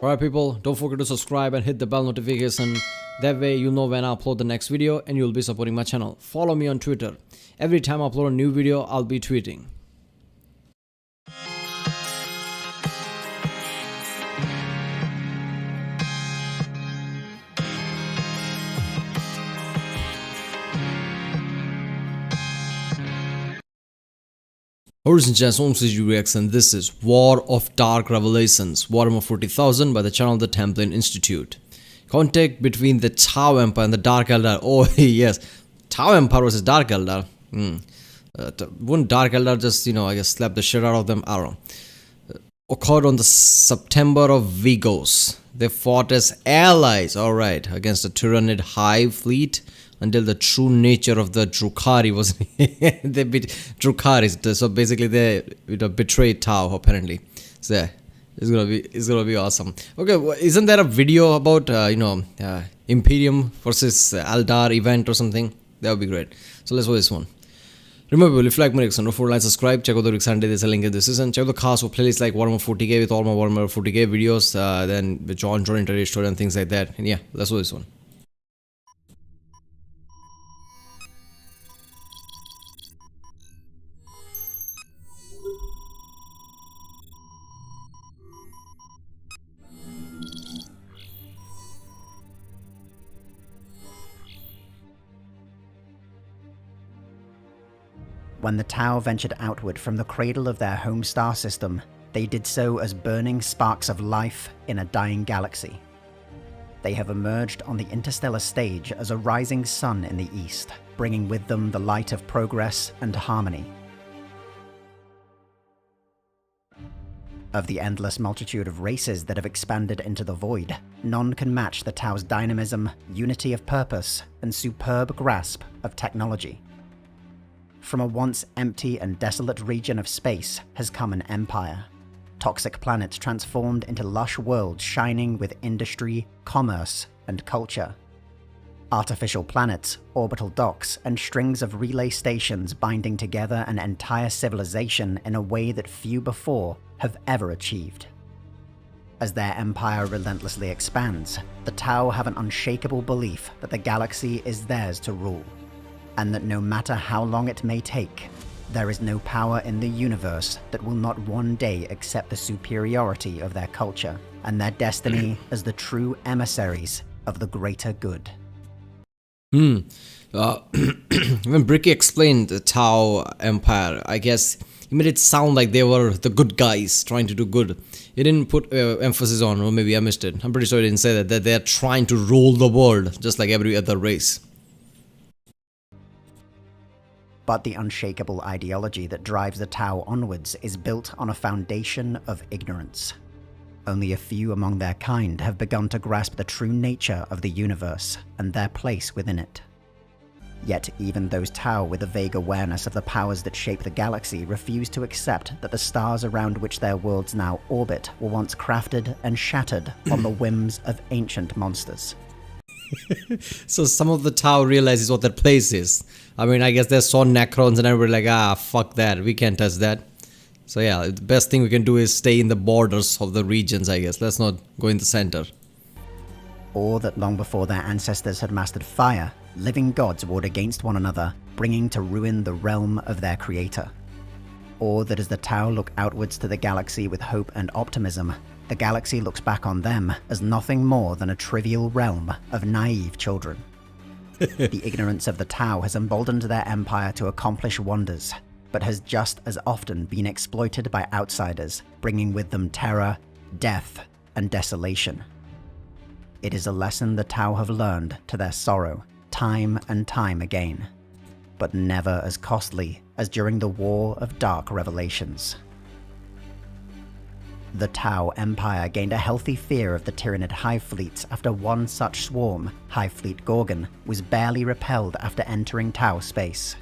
Alright people, don't forget to subscribe and hit the bell notification. That way you'll know when I upload the next video and you'll be supporting my channel. Follow me on Twitter. Every time I upload a new video, I'll be tweeting. Ladies and gentlemen, this is UX and this is War of Dark Revelations, Warhammer 40,000 by the channel The Templin Institute. Contact between the Tau Empire and the Dark Eldar. Oh yes, Tau Empire versus Dark Eldar. Wouldn't Dark Eldar just, I guess slap the shit out of them? I don't know. Occurred on the September of Vigos. They fought as allies, alright, against the Tyrannid Hive fleet until the true nature of the Drukhari was they beat Drukharis. So basically they betrayed Tau apparently. So yeah, it's gonna be awesome. Okay, isn't there a video about Imperium versus Eldar event or something? That would be great. So let's watch this one. Remember, if you like my reaction, don't forget to subscribe. Check out the Sunday. There's a link in the description. Check out the cast for playlists like Warhammer 40k with all my Warhammer 40k videos. Then with John internet story and things like that. And yeah, let's watch this one. When the Tau ventured outward from the cradle of their home star system, they did so as burning sparks of life in a dying galaxy. They have emerged on the interstellar stage as a rising sun in the east, bringing with them the light of progress and harmony. Of the endless multitude of races that have expanded into the void, none can match the Tau's dynamism, unity of purpose, and superb grasp of technology. From a once empty and desolate region of space has come an empire. Toxic planets transformed into lush worlds shining with industry, commerce, and culture. Artificial planets, orbital docks, and strings of relay stations binding together an entire civilization in a way that few before have ever achieved. As their empire relentlessly expands, the Tau have an unshakable belief that the galaxy is theirs to rule, and that no matter how long it may take, there is no power in the universe that will not one day accept the superiority of their culture and their destiny as the true emissaries of the greater good. When Bricky explained the Tau Empire, I guess he made it sound like they were the good guys trying to do good. He didn't put emphasis on, or maybe I missed it. I'm pretty sure he didn't say that they're trying to rule the world just like every other race. But the unshakable ideology that drives the Tau onwards is built on a foundation of ignorance. Only a few among their kind have begun to grasp the true nature of the universe and their place within it. Yet even those Tau with a vague awareness of the powers that shape the galaxy refuse to accept that the stars around which their worlds now orbit were once crafted and shattered on the whims of ancient monsters. So some of the Tau realizes what their place is. I mean, I guess they saw Necrons and everybody like, fuck that, we can't touch that. So yeah, the best thing we can do is stay in the borders of the regions, I guess. Let's not go in the center. Or that long before their ancestors had mastered fire, living gods warred against one another, bringing to ruin the realm of their creator. Or that as the Tau look outwards to the galaxy with hope and optimism, the galaxy looks back on them as nothing more than a trivial realm of naive children. The ignorance of the Tau has emboldened their empire to accomplish wonders, but has just as often been exploited by outsiders, bringing with them terror, death, and desolation. It is a lesson the Tau have learned to their sorrow, time and time again, but never as costly as during the War of Dark Revelations. The Tau Empire gained a healthy fear of the Tyrannid Hive fleets after one such swarm, Hive Fleet Gorgon, was barely repelled after entering Tau space.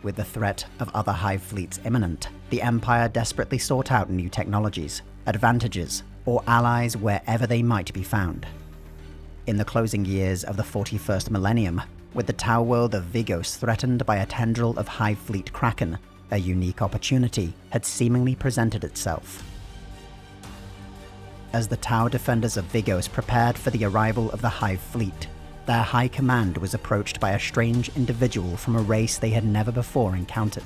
With the threat of other Hive fleets imminent, the Empire desperately sought out new technologies, advantages, or allies wherever they might be found. In the closing years of the 41st millennium, with the Tau world of Vigos threatened by a tendril of Hive Fleet Kraken, a unique opportunity had seemingly presented itself. As the Tau defenders of Vigos prepared for the arrival of the Hive fleet, their high command was approached by a strange individual from a race they had never before encountered.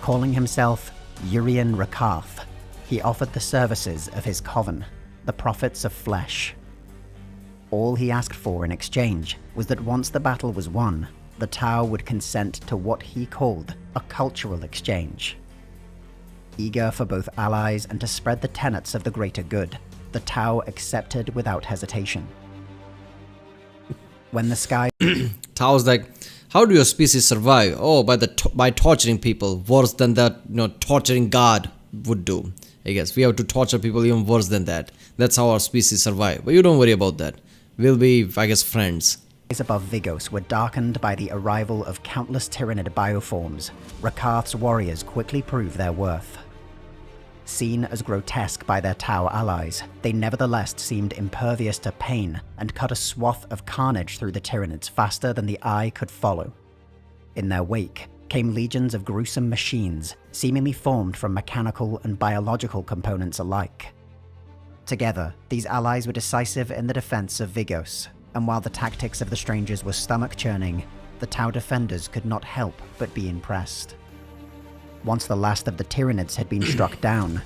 Calling himself Urian Rakarth, he offered the services of his coven, the Prophets of Flesh. All he asked for in exchange was that once the battle was won, the Tau would consent to what he called a cultural exchange. Eager for both allies and to spread the tenets of the greater good, the Tau accepted without hesitation. When the sky Tao's like, how do your species survive? Oh, by torturing people, worse than that, torturing God would do. I guess we have to torture people even worse than that. That's how our species survive. But you don't worry about that. We'll be, I guess, friends. Above Vigos were darkened by the arrival of countless Tyranid bioforms. Rakarth's warriors quickly proved their worth. Seen as grotesque by their Tau allies, they nevertheless seemed impervious to pain and cut a swath of carnage through the Tyranids faster than the eye could follow. In their wake came legions of gruesome machines, seemingly formed from mechanical and biological components alike. Together, these allies were decisive in the defense of Vigos, and while the tactics of the strangers were stomach-churning, the Tau defenders could not help but be impressed. Once the last of the Tyranids had been struck down...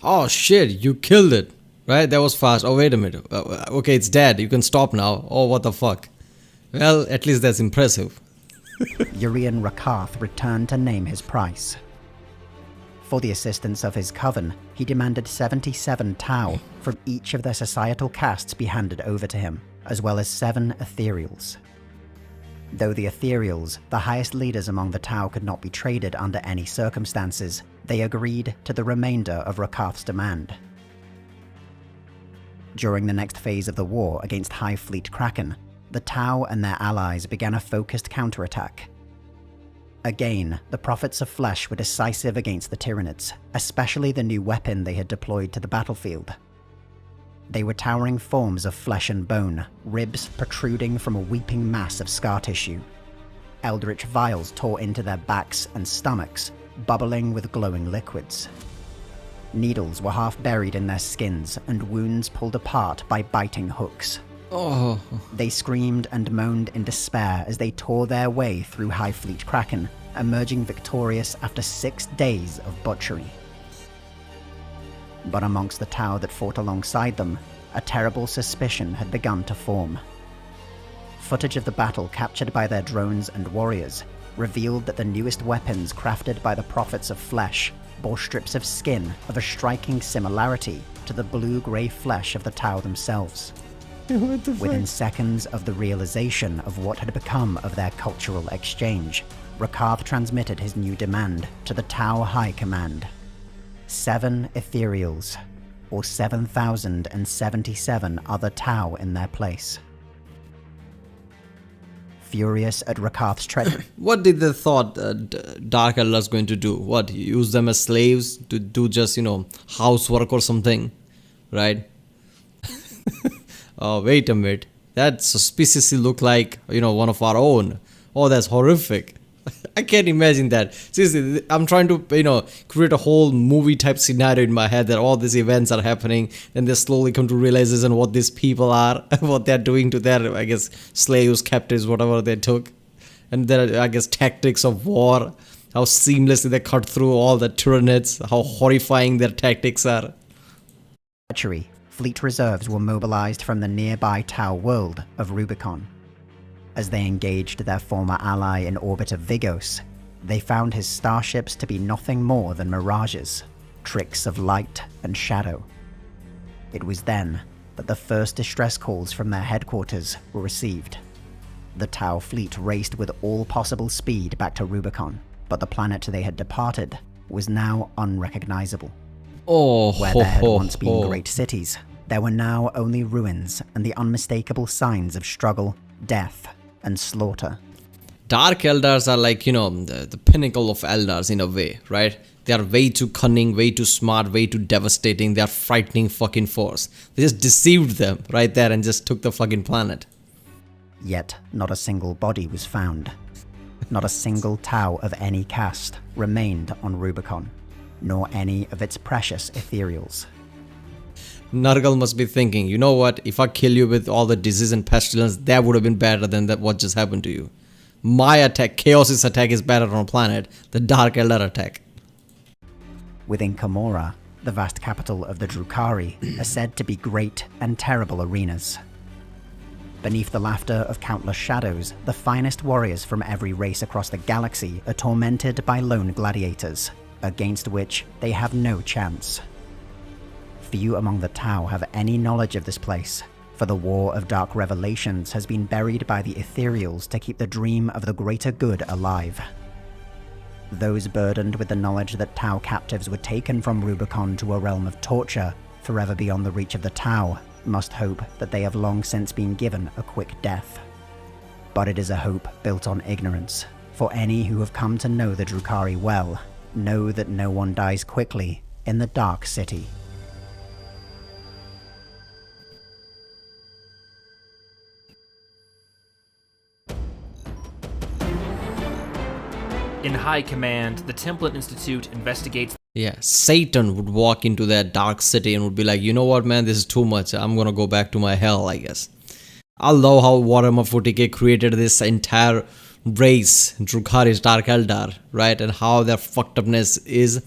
Oh shit, you killed it! Right, that was fast. Oh wait a minute. Okay, it's dead. You can stop now. Oh, what the fuck. Well, at least that's impressive. Urian Rakarth returned to name his price. For the assistance of his coven, he demanded 77 Tau from each of their societal castes be handed over to him, as well as 7 ethereals. Though the ethereals, the highest leaders among the Tau, could not be traded under any circumstances, they agreed to the remainder of Rakarth's demand. During the next phase of the war against Hive Fleet Kraken, the Tau and their allies began a focused counterattack. Again, the Prophets of Flesh were decisive against the Tyranids, especially the new weapon they had deployed to the battlefield. They were towering forms of flesh and bone, ribs protruding from a weeping mass of scar tissue. Eldritch vials tore into their backs and stomachs, bubbling with glowing liquids. Needles were half buried in their skins, and wounds pulled apart by biting hooks. Oh. They screamed and moaned in despair as they tore their way through Hive Fleet Kraken, emerging victorious after 6 days of butchery. But amongst the Tau that fought alongside them, a terrible suspicion had begun to form. Footage of the battle captured by their drones and warriors revealed that the newest weapons crafted by the Prophets of Flesh bore strips of skin of a striking similarity to the blue-grey flesh of the Tau themselves. What the fuck? Within seconds of the realization of what had become of their cultural exchange, Rakarth transmitted his new demand to the Tau High Command. 7 ethereals, or 7,077 other Tau in their place. Furious at Rakarth's treachery. What did they thought Dark Eldars going to do? What, use them as slaves to do just, housework or something? Right? Oh, wait a minute. That suspiciously look like, one of our own. Oh, that's horrific. I can't imagine that. Seriously, I'm trying to, create a whole movie type scenario in my head that all these events are happening, and they slowly come to realization what these people are, what they're doing to their, I guess, slaves, captives, whatever they took, and their, I guess, tactics of war, how seamlessly they cut through all the Tyranids, how horrifying their tactics are. Treachery, fleet reserves were mobilized from the nearby Tau world of Rubicon. As they engaged their former ally in orbit of Vigos, they found his starships to be nothing more than mirages, tricks of light and shadow. It was then that the first distress calls from their headquarters were received. The Tau fleet raced with all possible speed back to Rubicon, but the planet they had departed was now unrecognizable. Oh, Where there had once been great cities, there were now only ruins and the unmistakable signs of struggle, death, and slaughter. Dark Eldars are like, the pinnacle of Eldars in a way, right? They are way too cunning, way too smart, way too devastating. They are frightening fucking force. They just deceived them right there and just took the fucking planet. Yet, not a single body was found. Not a single Tau of any caste remained on Rubicon, nor any of its precious ethereals. Nurgle must be thinking, you know what, if I kill you with all the disease and pestilence, that would have been better than that what just happened to you. My attack, Chaos's attack, is better on a planet. The Dark Eldar attack. Within Camorra, the vast capital of the Drukhari, are said to be great and terrible arenas. Beneath the laughter of countless shadows, the finest warriors from every race across the galaxy are tormented by lone gladiators, against which they have no chance. Few among the Tau have any knowledge of this place, for the War of Dark Revelations has been buried by the Ethereals to keep the dream of the greater good alive. Those burdened with the knowledge that Tau captives were taken from Rubicon to a realm of torture, forever beyond the reach of the Tau, must hope that they have long since been given a quick death. But it is a hope built on ignorance, for any who have come to know the Drukhari well, know that no one dies quickly in the Dark City. In High Command, the Template Institute investigates. Yeah, Satan would walk into that dark city and would be like, you know what, man, this is too much. I'm gonna go back to my hell, I guess. I love how Warhammer 40k created this entire race, Drukhari's Dark Eldar, right? And how their fucked upness is.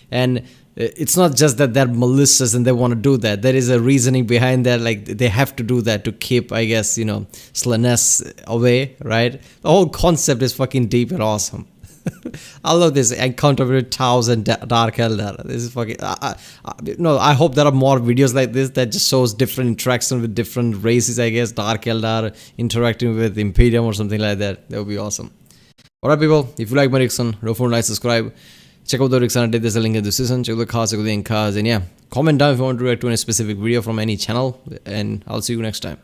And it's not just that they're malicious and they want to do that. There is a reasoning behind that, like they have to do that to keep, I guess, you know, Slanesh away, right? The whole concept is fucking deep and awesome. I love this encounter with Taus and Dark Eldar. This is fucking. No, I hope there are more videos like this that just shows different interaction with different races. I guess Dark Eldar interacting with Imperium or something like that. That would be awesome. Alright, people. If you like my reaction, don't forget to like, subscribe. Check out the reaction. There's a link in the description. Check out the cards, check out the cards, and yeah, comment down if you want to react to any specific video from any channel. And I'll see you next time.